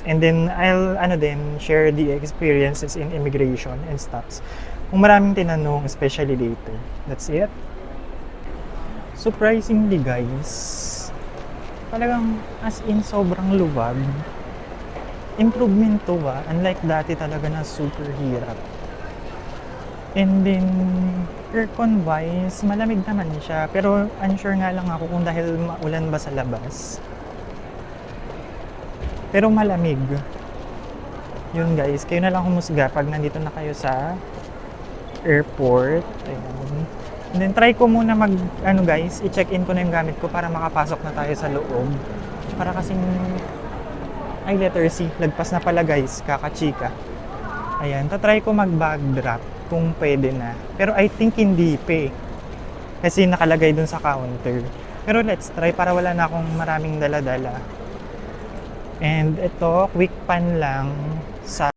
And then I'll share the experiences in immigration and stuffs. Kung maraming tinanong, especially later. That's it. Surprisingly guys, talagang as in sobrang luwag. Improvement to unlike dati talaga na super hirap. And then aircon wise, malamig naman siya. Pero unsure nga lang ako kung dahil maulan ba sa labas. Pero malamig. Yun guys, kayo na lang humusga pag nandito na kayo sa airport. Ayan. And then try ko muna guys, i-check-in ko na yung gamit ko para makapasok na tayo sa loob. Para kasing, ay letter C, lagpas na pala guys, kakachika. Ayan, tatry ko mag-bag drop kung pwede na. Pero I think hindi pa kasi nakalagay dun sa counter. Pero let's try para wala na akong maraming dala-dala. And ito, quick pan lang sa